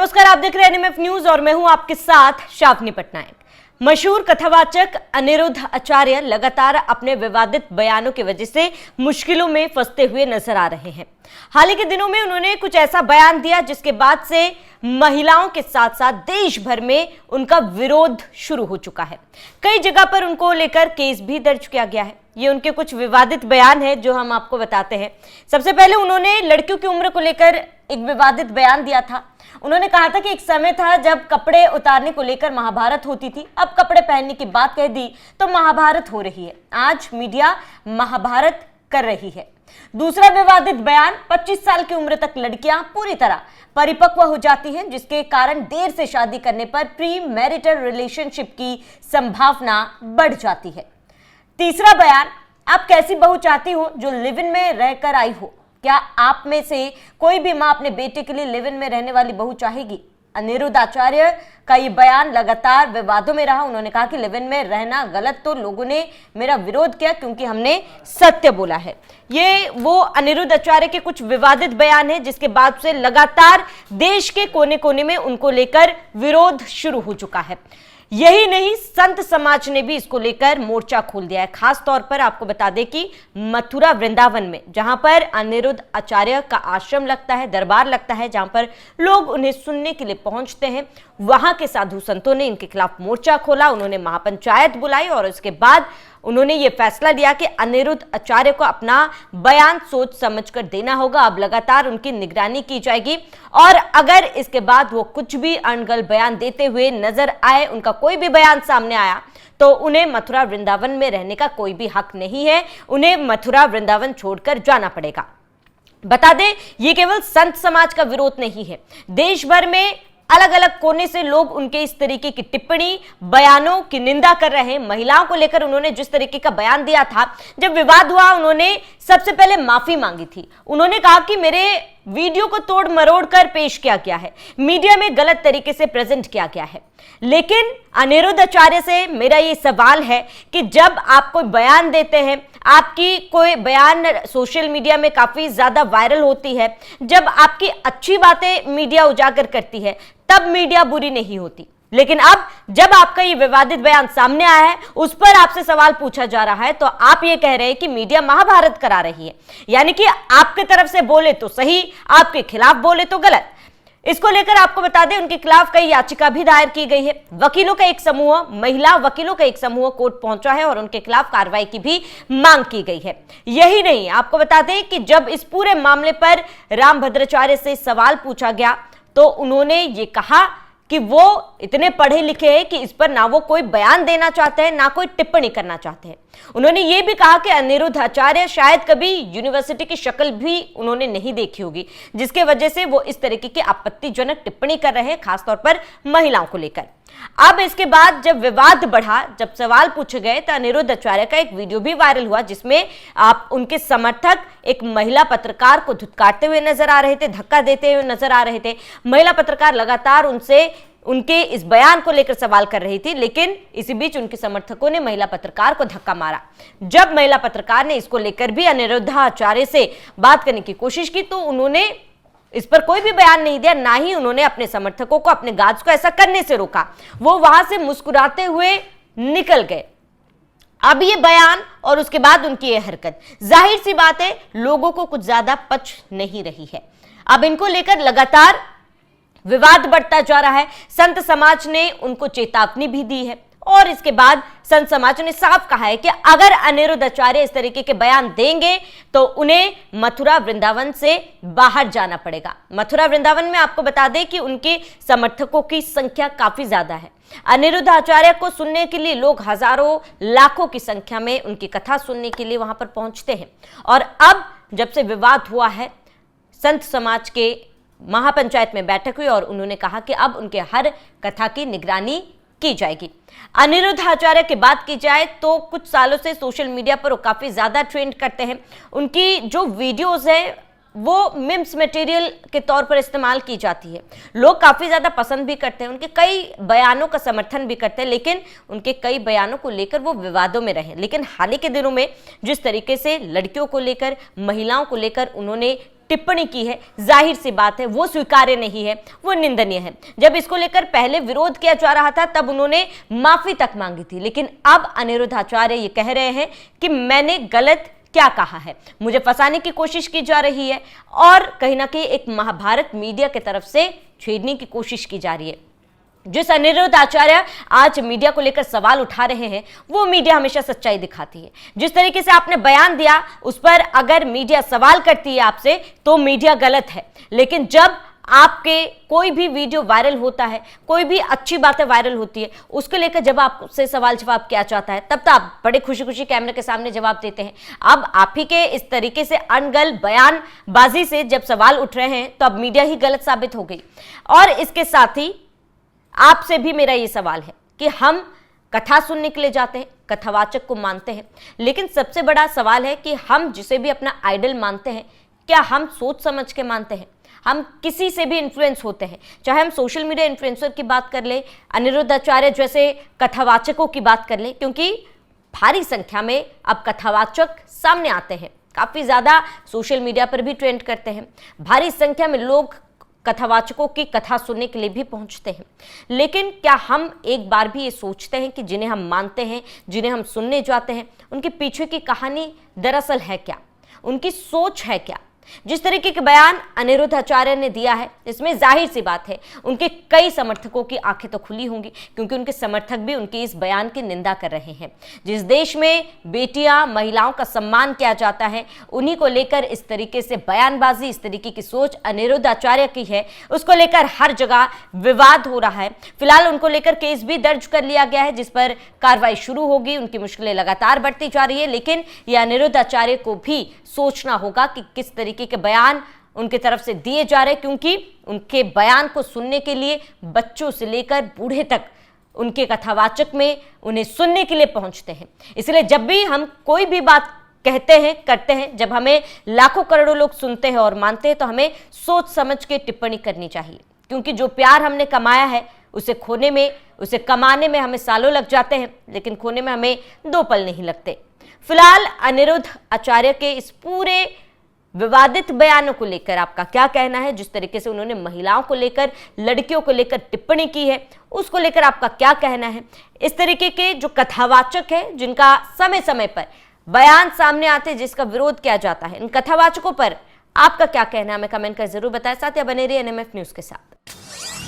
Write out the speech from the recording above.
नमस्कार, आप देख रहे हैं एनएमएफ न्यूज और मैं हूं आपके साथ शावनी पटनायक। मशहूर कथावाचक अनिरुद्ध आचार्य लगातार अपने विवादित बयानों की वजह से मुश्किलों में फंसते हुए नजर आ रहे हैं। हाल ही के दिनों में उन्होंने कुछ ऐसा बयान दिया जिसके बाद से महिलाओं के साथ साथ देश भर में उनका विरोध शुरू हो चुका है। कई जगह पर उनको लेकर केस भी दर्ज किया गया है। ये उनके कुछ विवादित बयान है जो हम आपको बताते हैं। सबसे पहले उन्होंने लड़कियों की उम्र को लेकर एक विवादित बयान दिया था। उन्होंने कहा था कि एक समय था जब कपड़े उतारने को लेकर महाभारत होती थी, अब कपड़े पहनने की बात कह दी तो महाभारत हो रही है। आज मीडिया महाभारत कर रही है। दूसरा विवादित बयान, 25 साल की उम्र तक लड़कियां पूरी तरह परिपक्व हो जाती हैं, जिसके कारण देर से शादी करने पर प्री मैरिटल रिलेशनशिप की संभावना बढ़ जाती है। तीसरा बयान, आप कैसी बहू चाहती हो जो लिव इन में रहकर आई हो? क्या आप में से कोई भी मां अपने बेटे के लिए लिव इन में रहने वाली बहू चाहेगी? अनिरुद्ध आचार्य का ये बयान लगातार विवादों में रहा। उन्होंने कहा कि लिव इन में रहना गलत, तो लोगों ने मेरा विरोध किया क्योंकि हमने सत्य बोला है। ये वो अनिरुद्ध आचार्य के कुछ विवादित बयान है जिसके बाद से लगातार देश के कोने कोने में उनको लेकर विरोध शुरू हो चुका है। यही नहीं, संत समाज ने भी इसको लेकर मोर्चा खोल दिया है। खास तौर पर आपको बता दें कि मथुरा वृंदावन में, जहां पर अनिरुद्ध आचार्य का आश्रम लगता है, दरबार लगता है, जहां पर लोग उन्हें सुनने के लिए पहुंचते हैं, वहां के साधु संतों ने इनके खिलाफ मोर्चा खोला। उन्होंने महापंचायत बुलाई और उसके बाद उन्होंने ये फैसला लिया कि अनिरुद्ध आचार्य को अपना बयान सोच समझकर देना होगा। अब लगातार उनकी निगरानी की जाएगी और अगर इसके बाद वो कुछ भी अनगढ़ बयान देते हुए नजर आए, उनका कोई भी बयान सामने आया, तो उन्हें मथुरा वृंदावन में रहने का कोई भी हक नहीं है। उन्हें मथुरा वृंदावन छोड़कर जाना पड़ेगा। बता दें, ये केवल संत समाज का विरोध नहीं है। देश भर में अलग अलग कोने से लोग उनके इस तरीके की टिप्पणी, बयानों की निंदा कर रहे हैं। महिलाओं को लेकर उन्होंने जिस तरीके का बयान दिया था, जब विवाद हुआ, उन्होंने सबसे पहले माफी मांगी थी। उन्होंने कहा कि मेरे वीडियो को तोड़ मरोड़ कर पेश किया गया है, मीडिया में गलत तरीके से प्रेजेंट किया गया है। लेकिन अनिरुद्ध आचार्य से मेरा ये सवाल है कि जब आप कोई बयान देते हैं, आपकी कोई बयान सोशल मीडिया में काफी ज्यादा वायरल होती है, जब आपकी अच्छी बातें मीडिया उजागर करती है, तब मीडिया बुरी नहीं होती। लेकिन अब जब आपका ये विवादित बयान सामने आया है, उस पर आपसे सवाल पूछा जा रहा है, तो आप ये कह रहे हैं कि मीडिया महाभारत करा रही है। यानी कि आपके तरफ से बोले तो सही, आपके खिलाफ बोले तो गलत। इसको लेकर आपको बता दें, उनके खिलाफ कई याचिका भी दायर की गई है। वकीलों का एक समूह, महिला वकीलों का एक समूह कोर्ट पहुंचा है और उनके खिलाफ कार्रवाई की भी मांग की गई है। यही नहीं, आपको बता दें कि जब इस पूरे मामले पर रामभद्राचार्य से सवाल पूछा गया तो उन्होंने ये कहा कि वो इतने पढ़े लिखे हैं कि इस पर ना वो कोई बयान देना चाहते हैं, ना कोई टिप्पणी करना चाहते हैं। उन्होंने ये भी कहा कि अनिरुद्ध आचार्य शायद कभी यूनिवर्सिटी की शक्ल भी उन्होंने नहीं देखी होगी, जिसके वजह से वो इस तरीके की आपत्तिजनक टिप्पणी कर रहे हैं, खासतौर पर महिलाओं को लेकर। अब इसके बाद जब विवाद बढ़ा, जब सवाल पूछे गए, तो अनिरुद्ध आचार्य का एक वीडियो भी वायरल हुआ जिसमें आप उनके समर्थक एक महिला पत्रकार को धुतकारते हुए नजर आ रहे थे, धक्का देते हुए नजर आ रहे थे। महिला पत्रकार लगातार उनसे उनके इस बयान को लेकर सवाल कर रही थी, लेकिन इसी बीच उनके समर्थकों ने महिला पत्रकार को धक्का मारा। जब महिला पत्रकार ने इसको लेकर भी अनिरुद्ध आचार्य से बात करने की कोशिश की, तो उन्होंने इस पर कोई भी बयान नहीं दिया, ना ही उन्होंने अपने समर्थकों को, अपने गार्ड्स को ऐसा करने से रोका। वो वहां से मुस्कुराते हुए निकल गए। अब ये बयान और उसके बाद उनकी ये हरकत, जाहिर सी बात है, लोगों को कुछ ज्यादा पच नहीं रही है। अब इनको लेकर लगातार विवाद बढ़ता जा रहा है। संत समाज ने उनको चेतावनी भी दी है और इसके बाद संत समाज ने साफ कहा है कि अगर अनिरुद्ध आचार्य इस तरीके के बयान देंगे तो उन्हें मथुरा वृंदावन से बाहर जाना पड़ेगा। मथुरा वृंदावन में आपको बता दें कि उनके समर्थकों की संख्या काफी ज्यादा है। अनिरुद्ध आचार्य को सुनने के लिए लोग हजारों लाखों की संख्या में उनकी कथा सुनने के लिए वहां पर पहुंचते हैं। और अब जब से विवाद हुआ है, संत समाज के महापंचायत में बैठक हुई और उन्होंने कहा कि अब उनके हर कथा की निगरानी की जाएगी। अनिरुद्ध आचार्य की बात की जाए तो कुछ सालों से सोशल मीडिया पर वो काफी ज्यादा ट्रेंड करते हैं। उनकी जो वीडियोस है वो मिम्स मटेरियल के तौर पर इस्तेमाल की जाती है। लोग काफी ज्यादा पसंद भी करते हैं, उनके कई बयानों का समर्थन भी करते हैं, लेकिन उनके कई बयानों को लेकर वो विवादों में रहे। लेकिन हाल ही के दिनों में जिस तरीके से लड़कियों को लेकर, महिलाओं को लेकर उन्होंने टिप्पणी की है, जाहिर सी बात है वो स्वीकार्य नहीं है, वो निंदनीय है। जब इसको लेकर पहले विरोध किया जा रहा था तब उन्होंने माफी तक मांगी थी, लेकिन अब अनिरुद्ध आचार्य ये कह रहे हैं कि मैंने गलत क्या कहा है, मुझे फंसाने की कोशिश की जा रही है और कहीं ना कहीं एक महाभारत मीडिया की तरफ से छेड़ने की कोशिश की जा रही है। जिस अनिरुद्ध आचार्य आज मीडिया को लेकर सवाल उठा रहे हैं वो मीडिया हमेशा सच्चाई दिखाती है। जिस तरीके से आपने बयान दिया उस पर अगर मीडिया सवाल करती है आपसे तो मीडिया गलत है, लेकिन जब आपके कोई भी वीडियो वायरल होता है, कोई भी अच्छी बातें वायरल होती है, उसको लेकर जब आपसे सवाल जवाब किया जाता है तब तो आप बड़े खुशी खुशी कैमरे के सामने जवाब देते हैं। अब आप ही के इस तरीके से अनगल बयानबाजी से जब सवाल उठ रहे हैं तो अब मीडिया ही गलत साबित हो गई। और इसके साथ ही आपसे भी मेरा ये सवाल है कि हम कथा सुनने के लिए जाते हैं, कथावाचक को मानते हैं, लेकिन सबसे बड़ा सवाल है कि हम जिसे भी अपना आइडल मानते हैं क्या हम सोच समझ के मानते हैं? हम किसी से भी इन्फ्लुएंस होते हैं, चाहे हम सोशल मीडिया इन्फ्लुएंसर की बात कर ले, अनिरुद्ध आचार्य जैसे कथावाचकों की बात कर ले, क्योंकि भारी संख्या में अब कथावाचक सामने आते हैं, काफ़ी ज़्यादा सोशल मीडिया पर भी ट्रेंड करते हैं, भारी संख्या में लोग कथावाचकों की कथा सुनने के लिए भी पहुंचते हैं। लेकिन क्या हम एक बार भी ये सोचते हैं कि जिन्हें हम मानते हैं, जिन्हें हम सुनने जाते हैं, उनके पीछे की कहानी दरअसल है क्या, उनकी सोच है क्या? जिस तरीके के बयान अनिरुद्ध आचार्य ने दिया है इसमें जाहिर सी बात है उनके कई समर्थकों की आंखें तो खुली होंगी, क्योंकि उनके समर्थक भी उनके इस बयान की निंदा कर रहे हैं। जिस देश में बेटियां, महिलाओं का सम्मान किया जाता है, उन्हीं को लेकर इस तरीके से बयानबाजी, इस तरीके की सोच अनिरुद्ध आचार्य की है, उसको लेकर हर जगह विवाद हो रहा है। फिलहाल उनको लेकर केस भी दर्ज कर लिया गया है जिस पर कार्रवाई शुरू होगी। उनकी मुश्किलें लगातार बढ़ती जा रही है, लेकिन यह अनिरुद्ध आचार्य को भी सोचना होगा कि किस तरीके के बयान उनके तरफ से दिए जा रहे, क्योंकि उनके बयान को सुनने के लिए बच्चों से लेकर बूढ़े तक उनके कथावाचक में उन्हें सुनने के लिए पहुंचते हैं। इसलिए जब भी हम कोई भी बात कहते हैं, करते हैं, जब हमें लाखों करोड़ों लोग सुनते हैं और मानते हैं तो हमें सोच समझ के टिप्पणी करनी चाहिए, क्योंकि जो प्यार हमने कमाया है उसे खोने में, उसे कमाने में हमें सालों लग जाते हैं, लेकिन खोने में हमें 2 पल नहीं लगते। फिलहाल अनिरुद्ध आचार्य के इस पूरे विवादित बयानों को लेकर आपका क्या कहना है? जिस तरीके से उन्होंने महिलाओं को लेकर, लड़कियों को लेकर टिप्पणी की है, उसको लेकर आपका क्या कहना है? इस तरीके के जो कथावाचक है जिनका समय समय पर बयान सामने आते हैं, जिसका विरोध किया जाता है, इन कथावाचकों पर आपका क्या कहना है? हमें कमेंट कर जरूर बताएं। साथ ही बने रहिए एनएमएफ न्यूज के साथ।